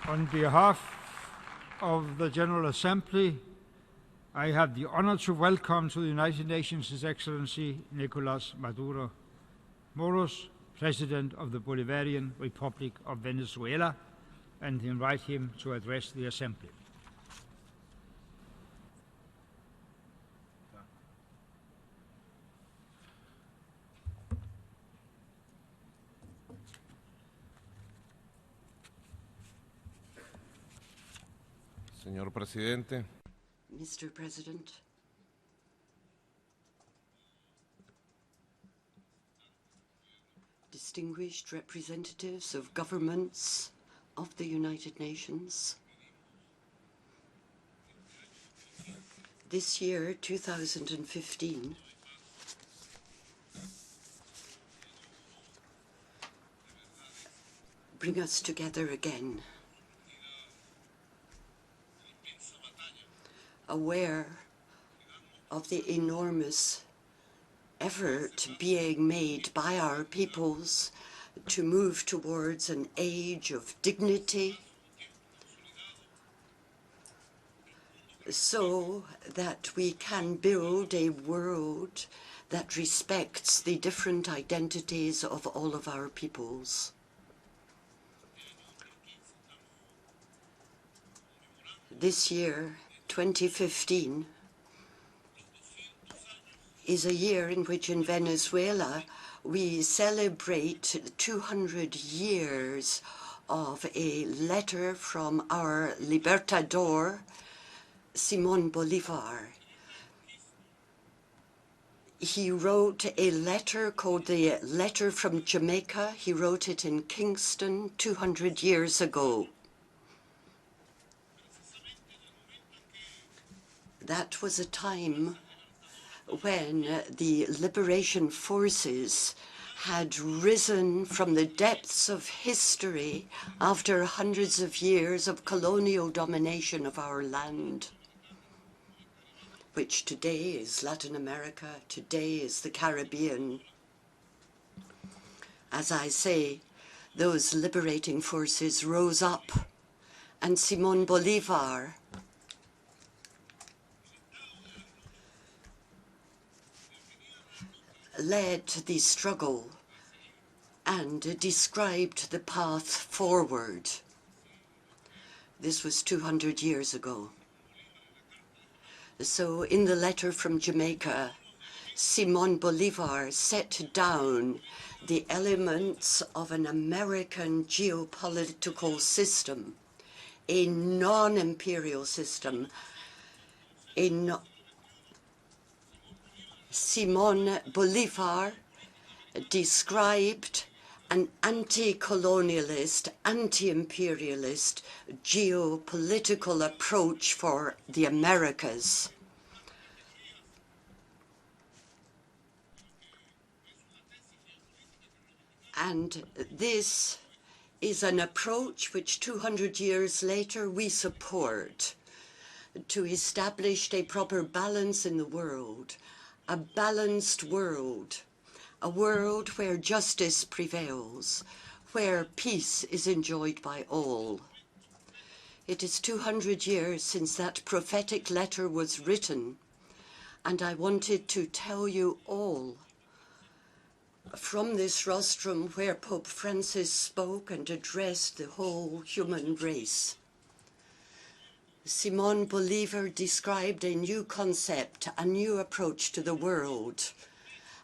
On behalf of the General Assembly, I have the honor to welcome to the United Nations His Excellency Nicolas Maduro, President of the Bolivarian Republic of Venezuela, and invite him to address the Assembly. Señor Presidente, Mr. President, distinguished representatives of governments of the United Nations, this year, 2015, bring us together again, aware of the enormous effort being made by our peoples to move towards an age of dignity, so that we can build a world that respects the different identities of all of our peoples. This year, 2015, is a year in which in Venezuela we celebrate 200 years of a letter from our Libertador, Simón Bolívar. He wrote a letter called the Letter from Jamaica. He wrote it in Kingston 200 years ago. That was a time when the liberation forces had risen from the depths of history after hundreds of years of colonial domination of our land, which today is Latin America, today is the Caribbean. As I say, those liberating forces rose up, and Simón Bolívar led the struggle and described the path forward. This was 200 years ago. So in the letter from Jamaica, Simón Bolívar set down the elements of an American geopolitical system, a non-imperial system, Simón Bolívar described an anti-colonialist, anti-imperialist geopolitical approach for the Americas. And this is an approach which 200 years later we support to establish a proper balance in the world. A balanced world, a world where justice prevails, where peace is enjoyed by all. It is 200 years since that prophetic letter was written, and I wanted to tell you all from this rostrum where Pope Francis spoke and addressed the whole human race. Simón Bolívar described a new concept, a new approach to the world,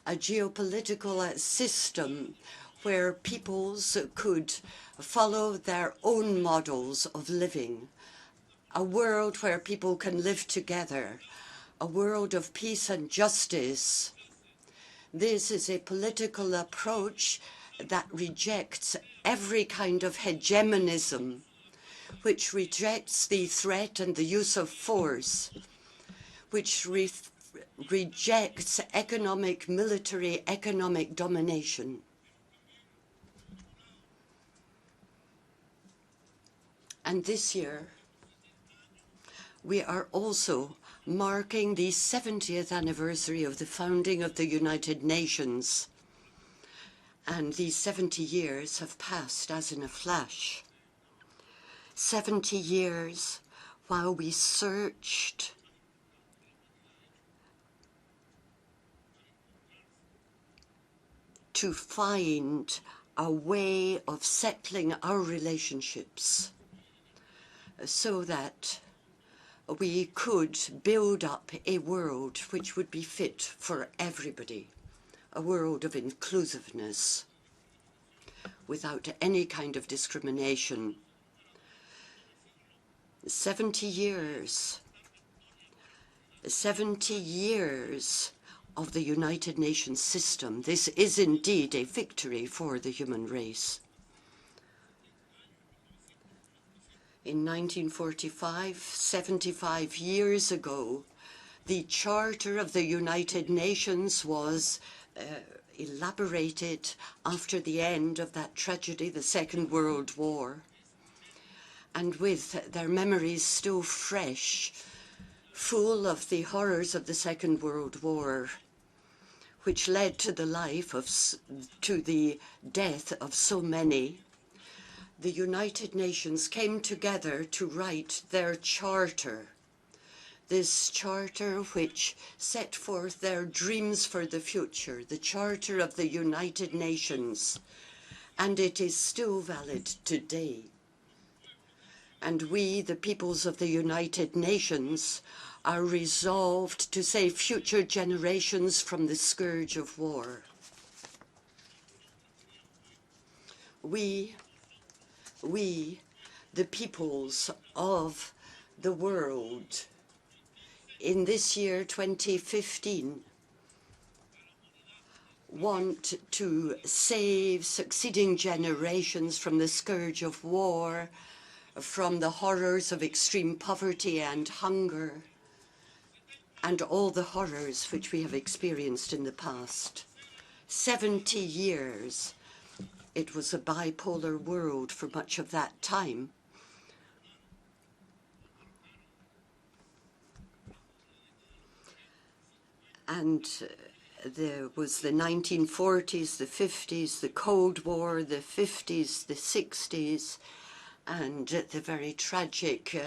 a geopolitical system where peoples could follow their own models of living, a world where people can live together, a world of peace and justice. This is a political approach that rejects every kind of hegemonism, which rejects the threat and the use of force, which rejects military economic domination. And this year, we are also marking the 70th anniversary of the founding of the United Nations. And these 70 years have passed as in a flash. 70 years while we searched to find a way of settling our relationships so that we could build up a world which would be fit for everybody, a world of inclusiveness without any kind of discrimination. 70 years of the United Nations system. This is indeed a victory for the human race. In 1945, 75 years ago, the Charter of the United Nations was elaborated after the end of that tragedy, the Second World War. And with their memories still fresh, full of the horrors of the Second World War, which led to the death of so many, the United Nations came together to write their charter. This charter which set forth their dreams for the future, the Charter of the United Nations, and it is still valid today. And we, the peoples of the United Nations, are resolved to save future generations from the scourge of war. We, the peoples of the world, in this year 2015, want to save succeeding generations from the scourge of war, from the horrors of extreme poverty and hunger, and all the horrors which we have experienced in the past. 70 years. It was a bipolar world for much of that time. And there was the 1940s, the 50s, the Cold War, the 50s, the 60s, and the very tragic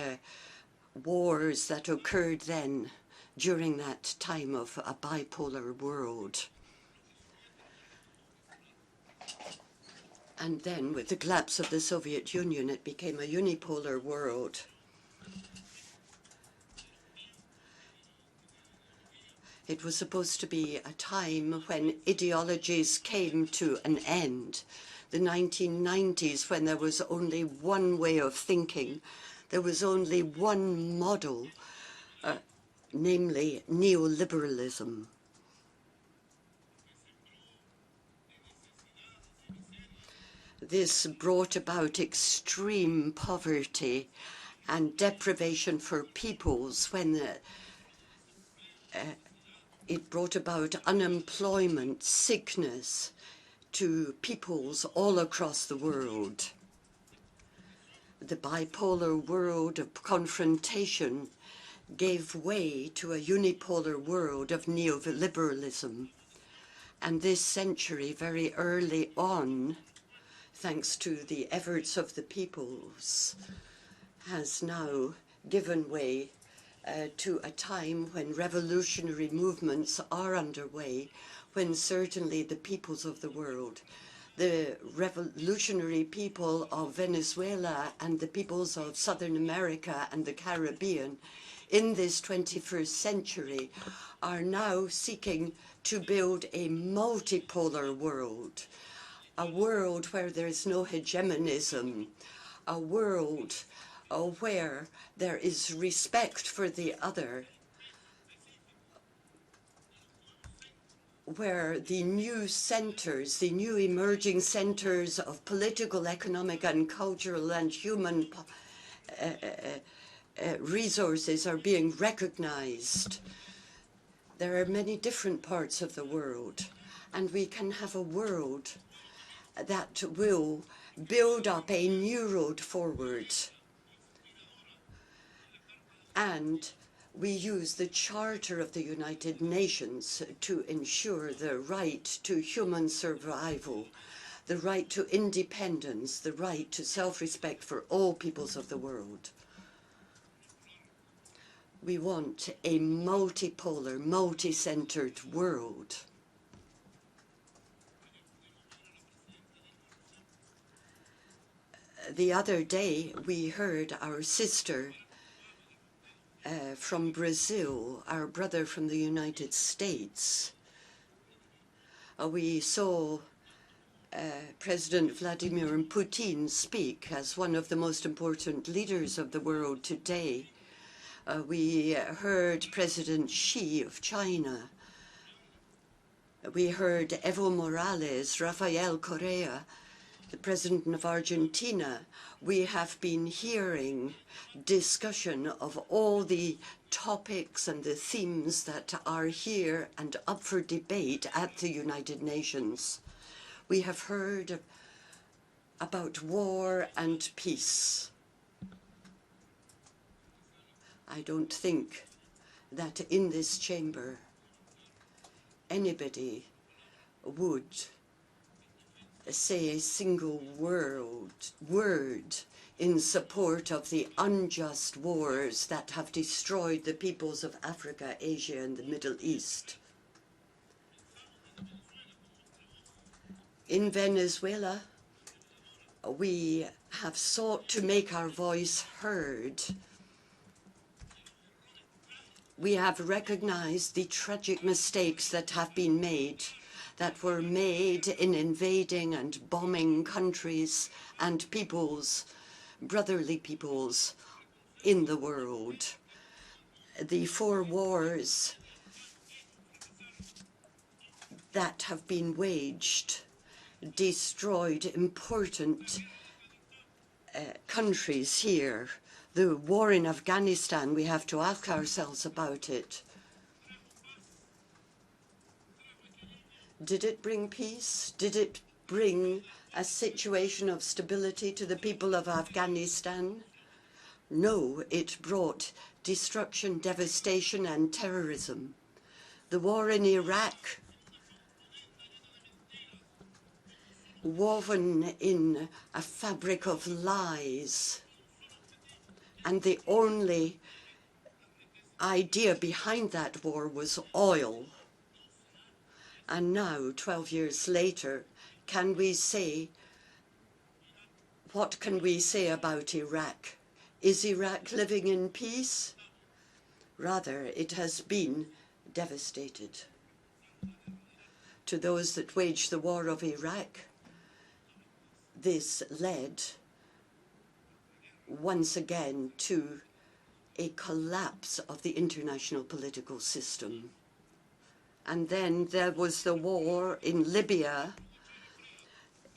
wars that occurred then during that time of a bipolar world. And then with the collapse of the Soviet Union, it became a unipolar world. It was supposed to be a time when ideologies came to an end. The 1990s, when there was only one way of thinking, there was only one model, namely neoliberalism. This brought about extreme poverty and deprivation for peoples when it brought about unemployment, sickness to peoples all across the world. The bipolar world of confrontation gave way to a unipolar world of neoliberalism. And this century, very early on, thanks to the efforts of the peoples, has now given way to a time when revolutionary movements are underway, when certainly the peoples of the world, the revolutionary people of Venezuela and the peoples of Southern America and the Caribbean in this 21st century are now seeking to build a multipolar world, a world where there is no hegemonism, a world where there is respect for the other, where the new centers, the new emerging centers of political, economic, and cultural and human resources are being recognized. There are many different parts of the world, and we can have a world that will build up a new road forward. And we use the Charter of the United Nations to ensure the right to human survival, the right to independence, the right to self-respect for all peoples of the world. We want a multipolar, multi-centered world. The other day, we heard our sister from Brazil, our brother from the United States. We saw President Vladimir Putin speak as one of the most important leaders of the world today. We heard President Xi of China. We heard Evo Morales, Rafael Correa, the President of Argentina. We have been hearing discussion of all the topics and the themes that are here and up for debate at the United Nations. We have heard about war and peace. I don't think that in this chamber anybody would say a single word in support of the unjust wars that have destroyed the peoples of Africa, Asia, and the Middle East. In Venezuela, we have sought to make our voice heard. We have recognized the tragic mistakes that have been made, that were made in invading and bombing countries and peoples, brotherly peoples in the world. The 4 wars that have been waged destroyed important countries here. The war in Afghanistan, we have to ask ourselves about it. Did it bring peace? Did it bring a situation of stability to the people of Afghanistan? No, it brought destruction, devastation, and terrorism. The war in Iraq, woven in a fabric of lies, and the only idea behind that war was oil. And now, 12 years later, can we say, what can we say about Iraq? Is Iraq living in peace? Rather, it has been devastated. To those that waged the war of Iraq, this led once again to a collapse of the international political system. And then there was the war in Libya.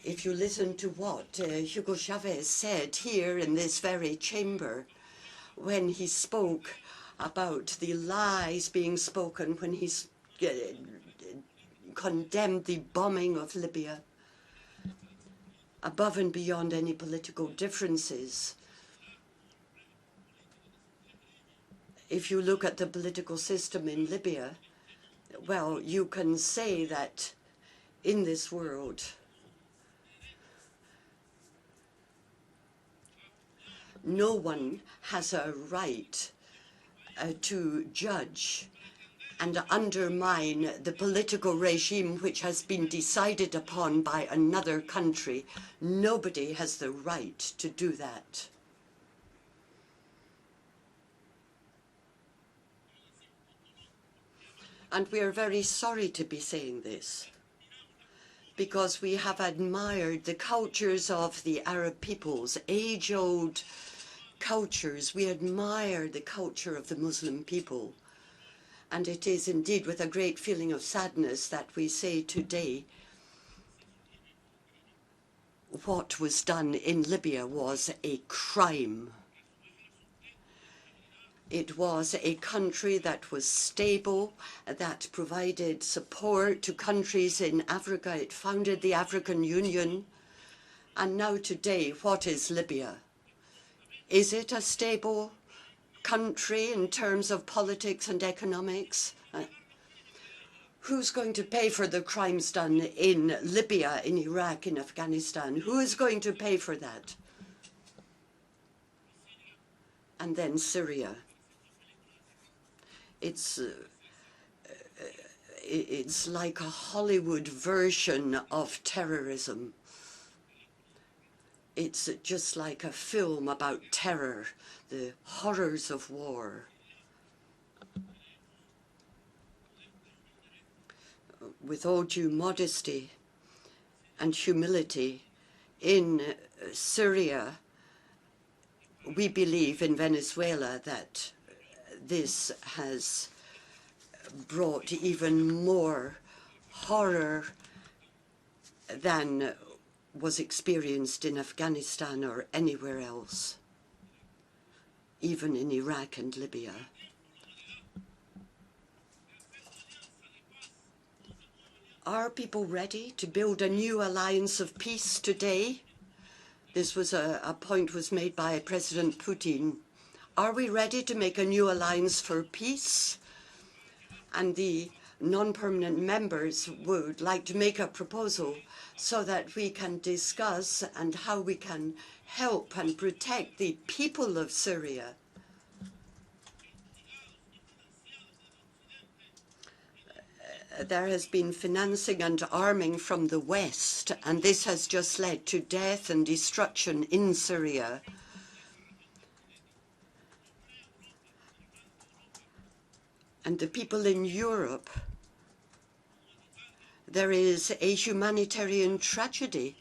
If you listen to what Hugo Chavez said here in this very chamber, when he spoke about the lies being spoken, when he condemned the bombing of Libya, above and beyond any political differences. If you look at the political system in Libya, well, you can say that in this world, no one has a right to judge and undermine the political regime which has been decided upon by another country. Nobody has the right to do that. And we are very sorry to be saying this, because we have admired the cultures of the Arab peoples, age-old cultures. We admire the culture of the Muslim people. And it is indeed with a great feeling of sadness that we say today what was done in Libya was a crime. It was a country that was stable, that provided support to countries in Africa. It founded the African Union. And now today, what is Libya? Is it a stable country in terms of politics and economics? Who's going to pay for the crimes done in Libya, in Iraq, in Afghanistan? Who is going to pay for that? And then Syria. It's like a Hollywood version of terrorism. It's just like a film about terror, the horrors of war. With all due modesty and humility, in Syria, we believe in Venezuela that this has brought even more horror than was experienced in Afghanistan or anywhere else, even in Iraq and Libya. Are people ready to build a new alliance of peace today? This was a point was made by President Putin. Are we ready to make a new alliance for peace? And the non-permanent members would like to make a proposal so that we can discuss and how we can help and protect the people of Syria. There has been financing and arming from the West, and this has just led to death and destruction in Syria. And the people in Europe, there is a humanitarian tragedy.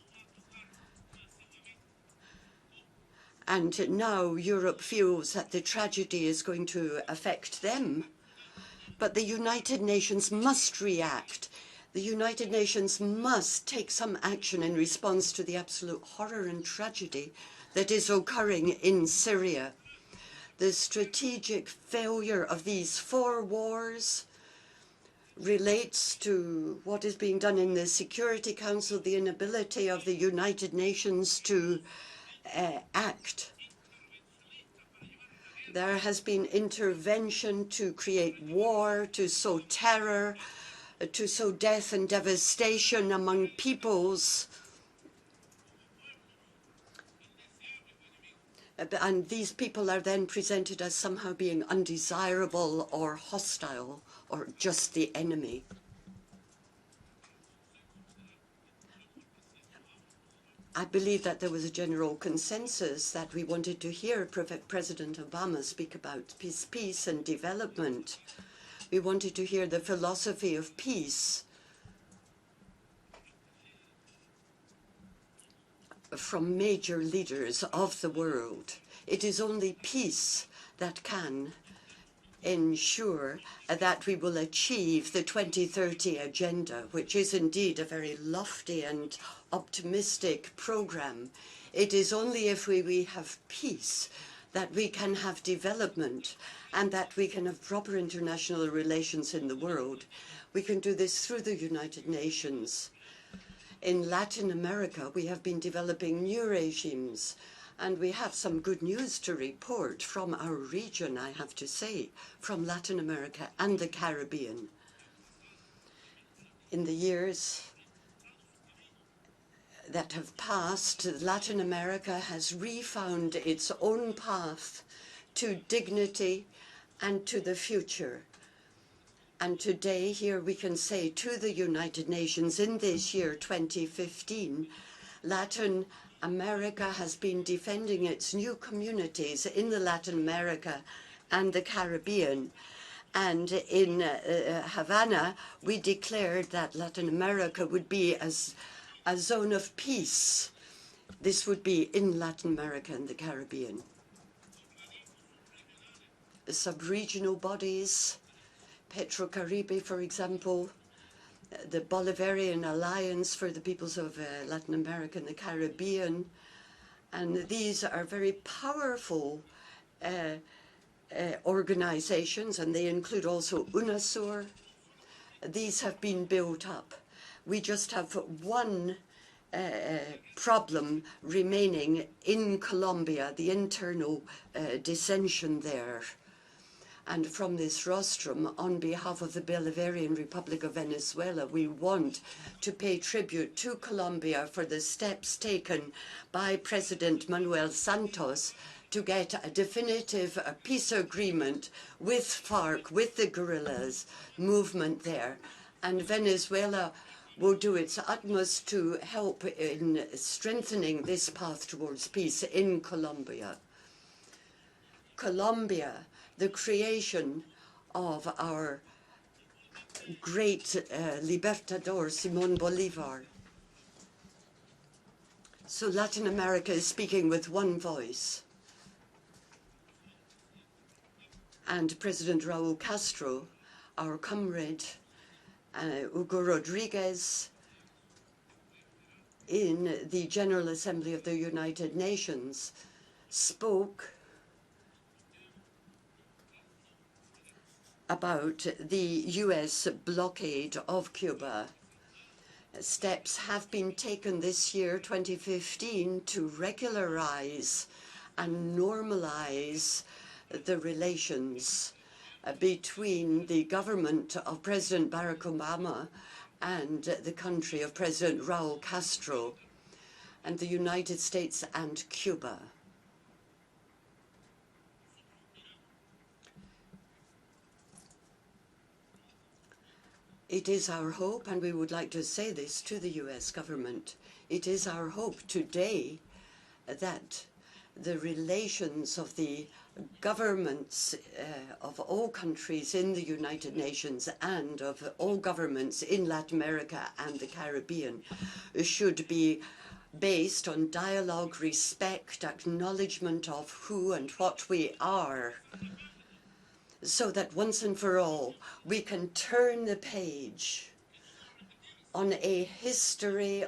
And now Europe feels that the tragedy is going to affect them. But the United Nations must react. The United Nations must take some action in response to the absolute horror and tragedy that is occurring in Syria. The strategic failure of these 4 wars relates to what is being done in the Security Council, the inability of the United Nations to act. There has been intervention to create war, to sow terror, to sow death and devastation among peoples. And these people are then presented as somehow being undesirable or hostile or just the enemy. I believe that there was a general consensus that we wanted to hear President Obama speak about peace and development. We wanted to hear the philosophy of peace from major leaders of the world. It is only peace that can ensure that we will achieve the 2030 agenda, which is indeed a very lofty and optimistic program. It is only if we have peace that we can have development and that we can have proper international relations in the world. We can do this through the United Nations. In Latin America, we have been developing new regimes, and we have some good news to report from our region, I have to say, from Latin America and the Caribbean. In the years that have passed, Latin America has refound its own path to dignity and to the future. And today, here we can say to the United Nations, in this year 2015, Latin America has been defending its new communities in the Latin America and the Caribbean. And in Havana, we declared that Latin America would be as a zone of peace. This would be in Latin America and the Caribbean. The sub-regional bodies, Petrocaribe, for example, the Bolivarian Alliance for the Peoples of Latin America and the Caribbean, and these are very powerful organizations, and they include also UNASUR. These have been built up. We just have one problem remaining in Colombia, the internal dissension there. And from this rostrum, on behalf of the Bolivarian Republic of Venezuela, we want to pay tribute to Colombia for the steps taken by President Manuel Santos to get a definitive peace agreement with FARC, with the guerrillas movement there. And Venezuela will do its utmost to help in strengthening this path towards peace in Colombia. Colombia, the creation of our great libertador, Simón Bolívar. So Latin America is speaking with one voice. And President Raúl Castro, our comrade, Hugo Rodriguez, in the General Assembly of the United Nations, spoke about the US blockade of Cuba. Steps have been taken this year, 2015, to regularize and normalize the relations between the government of President Barack Obama and the country of President Raúl Castro, and the United States and Cuba. It is our hope, and we would like to say this to the US government, it is our hope today that the relations of the governments of all countries in the United Nations and of all governments in Latin America and the Caribbean should be based on dialogue, respect, acknowledgement of who and what we are, so that once and for all we can turn the page on a history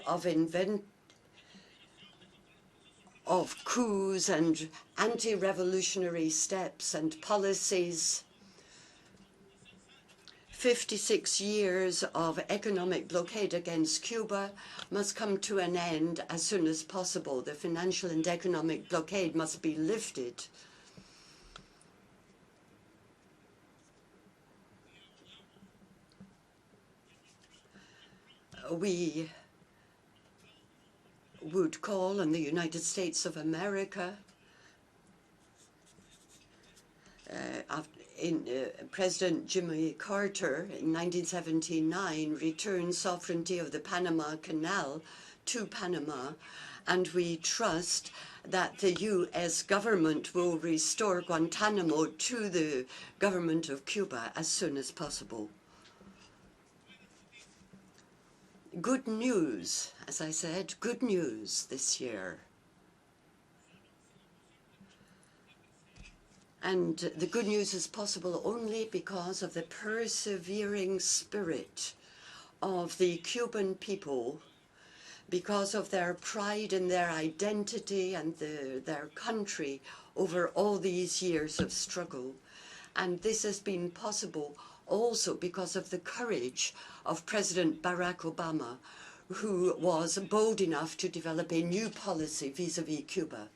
of coups and anti-revolutionary steps and policies. 56 years of economic blockade against Cuba must come to an end as soon as possible. The financial and economic blockade must be lifted. We would call on the United States of America, President Jimmy Carter in 1979 returned sovereignty of the Panama Canal to Panama, and we trust that the US government will restore Guantanamo to the government of Cuba as soon as possible. Good news, as I said, good news this year. And the good news is possible only because of the persevering spirit of the Cuban people, because of their pride in their identity and their country over all these years of struggle. And this has been possible also because of the courage of President Barack Obama, who was bold enough to develop a new policy vis-à-vis Cuba.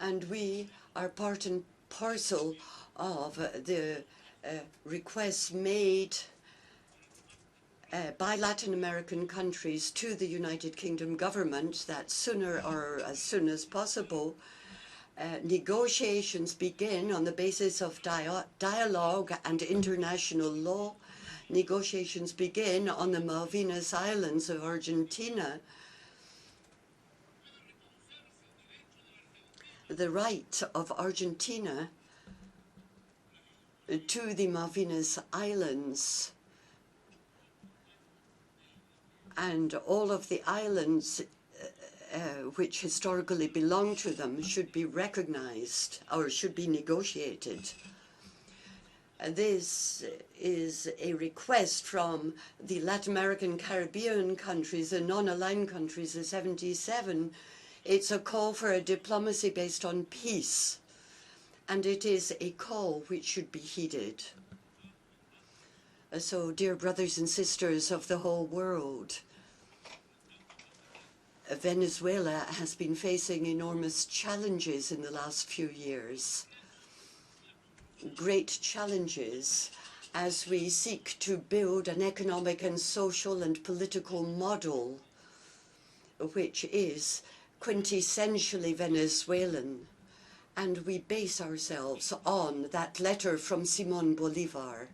And we are part and parcel of the requests made by Latin American countries to the United Kingdom government that sooner or as soon as possible negotiations begin on the basis of dialogue and international law. Negotiations begin on the Malvinas Islands of Argentina. The right of Argentina to the Malvinas Islands and all of the islands which historically belong to them should be recognized or should be negotiated. This is a request from the Latin American Caribbean countries, the non-aligned countries, the 77. It's a call for a diplomacy based on peace, and it is a call which should be heeded. So, dear brothers and sisters of the whole world, Venezuela has been facing enormous challenges in the last few years. Great challenges as we seek to build an economic and social and political model which is quintessentially Venezuelan, and we base ourselves on that letter from Simón Bolívar.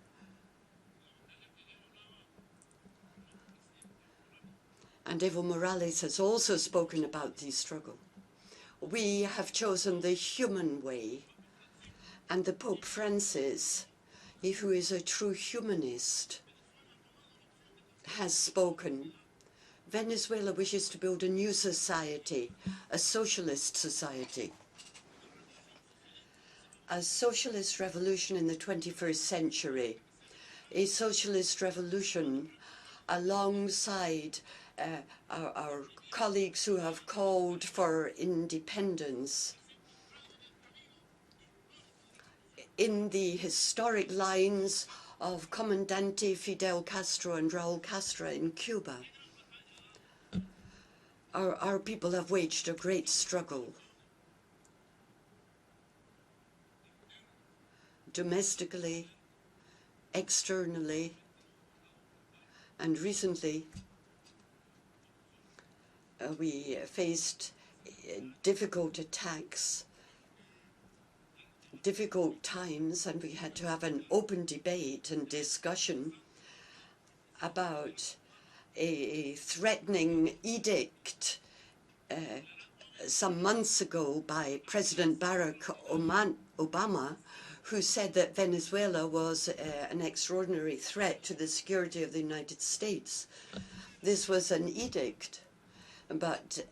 And Evo Morales has also spoken about the struggle. We have chosen the human way, and the Pope Francis, who is a true humanist, has spoken. Venezuela wishes to build a new society, a socialist society. A socialist revolution in the 21st century, a socialist revolution alongside our colleagues who have called for independence in the historic lines of Comandante Fidel Castro and Raúl Castro in Cuba. Our people have waged a great struggle. Domestically, externally, and recently we faced difficult attacks, difficult times, and we had to have an open debate and discussion about a threatening edict some months ago by President Barack Obama, who said that Venezuela was an extraordinary threat to the security of the United States. This was an edict, but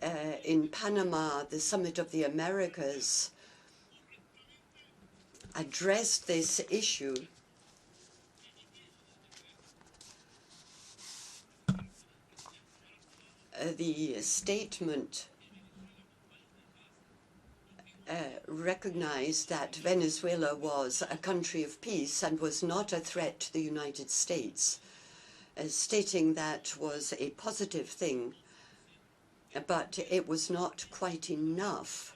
in Panama, the Summit of the Americas addressed this issue. The statement recognized that Venezuela was a country of peace and was not a threat to the United States, stating that was a positive thing, but it was not quite enough.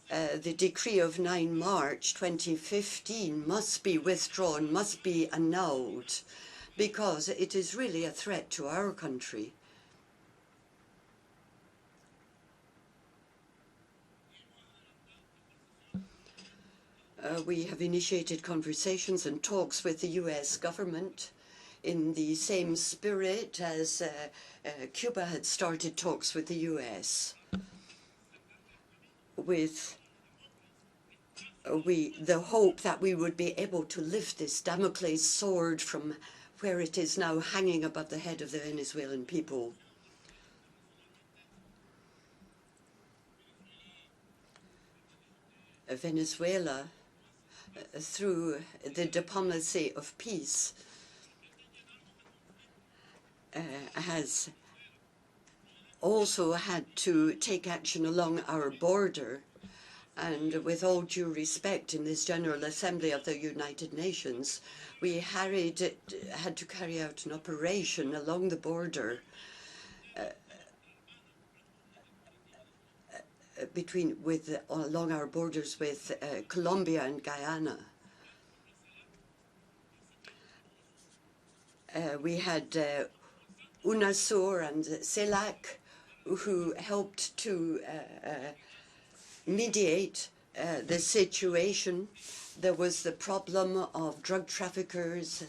The decree of 9 March 2015 must be withdrawn, must be annulled, because it is really a threat to our country. We have initiated conversations and talks with the US government in the same spirit as Cuba had started talks with the US, with the hope that we would be able to lift this Damocles sword from where it is now hanging above the head of the Venezuelan people. Venezuela, through the diplomacy of peace, has also had to take action along our border. And with all due respect, in this General Assembly of the United Nations, we had to carry out an operation along the border along our borders with Colombia and Guyana. We had UNASUR and CELAC who helped to mediate the situation. There was the problem of drug traffickers.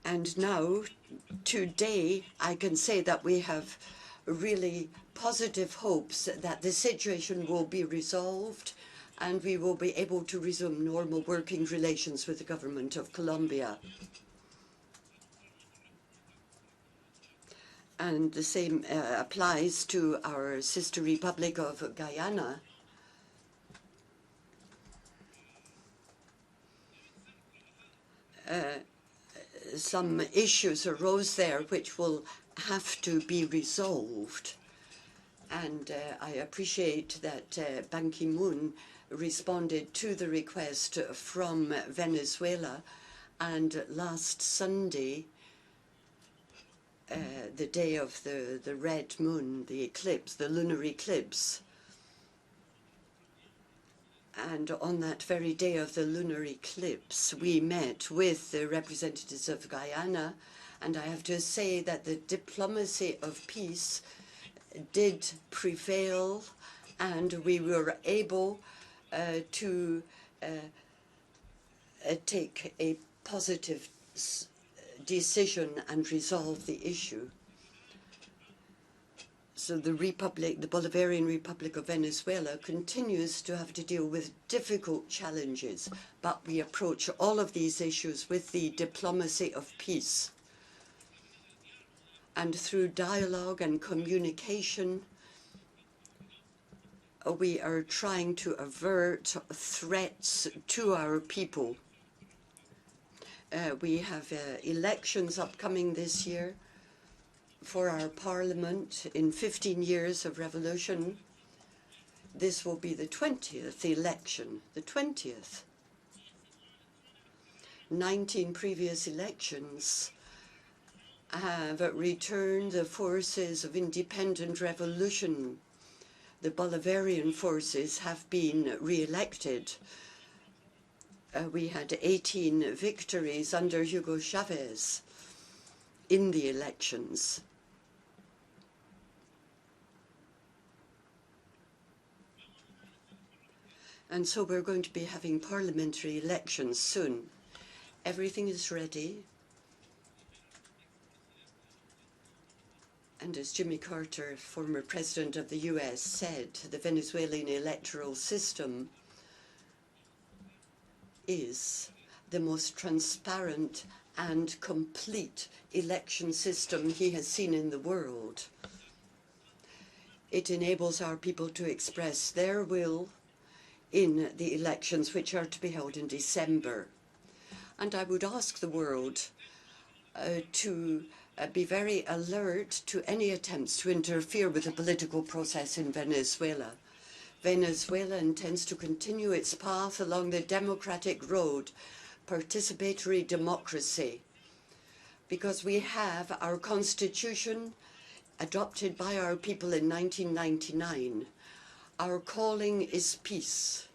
And now, today, I can say that we have really positive hopes that the situation will be resolved and we will be able to resume normal working relations with the government of Colombia. And the same applies to our sister republic of Guyana. Some issues arose there which will have to be resolved. And I appreciate that Ban Ki-moon responded to the request from Venezuela. And last Sunday, the day of the red moon, the eclipse, the lunar eclipse. And on that very day of the lunar eclipse, we met with the representatives of Guyana, and I have to say that the diplomacy of peace did prevail, and we were able to take a positive decision and resolve the issue. So the Bolivarian Republic of Venezuela continues to have to deal with difficult challenges, but we approach all of these issues with the diplomacy of peace. And through dialogue and communication, we are trying to avert threats to our people. We have elections upcoming this year for our parliament. In 15 years of revolution, this will be the 20th election, the 20th. 19 previous elections have returned the forces of independent revolution. The Bolivarian forces have been re-elected. We had 18 victories under Hugo Chavez in the elections. And so we're going to be having parliamentary elections soon. Everything is ready. And as Jimmy Carter, former president of the US, said, the Venezuelan electoral system is the most transparent and complete election system he has seen in the world. It enables our people to express their will in the elections which are to be held in December. And I would ask the world to be very alert to any attempts to interfere with the political process in Venezuela. Venezuela intends to continue its path along the democratic road, participatory democracy, because we have our constitution adopted by our people in 1999. Our calling is peace.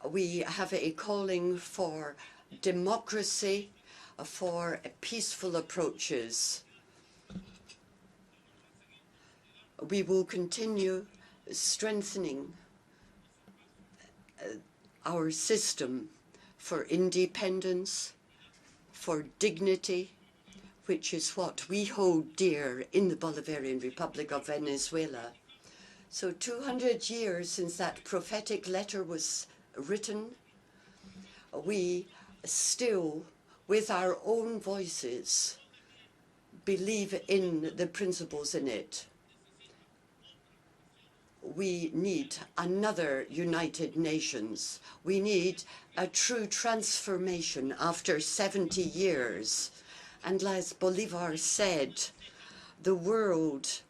We have a calling for democracy, for peaceful approaches. We will continue strengthening our system for independence, for dignity, which is what we hold dear in the Bolivarian Republic of Venezuela. So 200 years since that prophetic letter was written, we still, with our own voices, believe in the principles in it. We need another United Nations. We need a true transformation after 70 years. And as Bolivar said, the world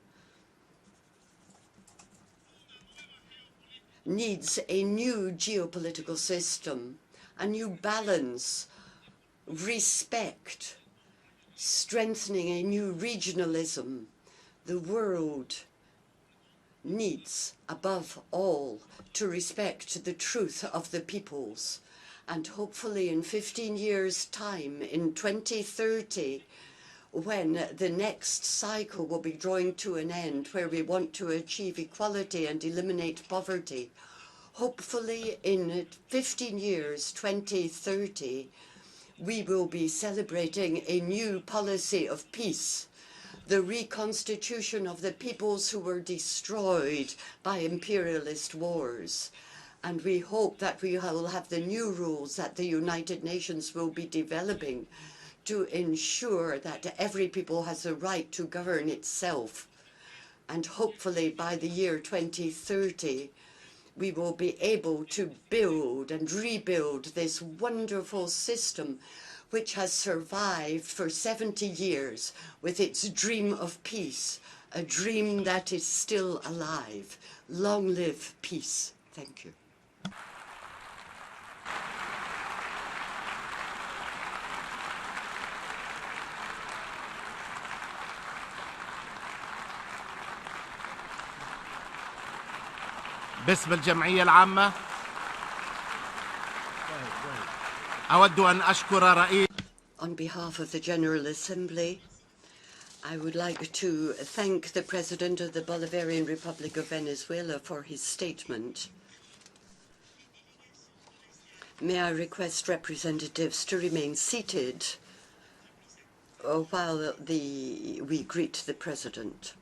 needs a new geopolitical system, a new balance, respect, strengthening a new regionalism. The world needs, above all, to respect the truth of the peoples. And hopefully in 15 years' time, in 2030, when the next cycle will be drawing to an end, where we want to achieve equality and eliminate poverty, hopefully in 15 years, 2030, we will be celebrating a new policy of peace, the reconstitution of the peoples who were destroyed by imperialist wars. And we hope that we will have the new rules that the United Nations will be developing to ensure that every people has the right to govern itself. And hopefully by the year 2030, we will be able to build and rebuild this wonderful system which has survived for 70 years with its dream of peace, a dream that is still alive. Long live peace. Thank you. باسم الجمعية العامة أود أن أشكر رئيس. On behalf of the General Assembly, I would like to thank the President of the Bolivarian Republic of Venezuela for his statement. May I request representatives to remain seated while we greet the President.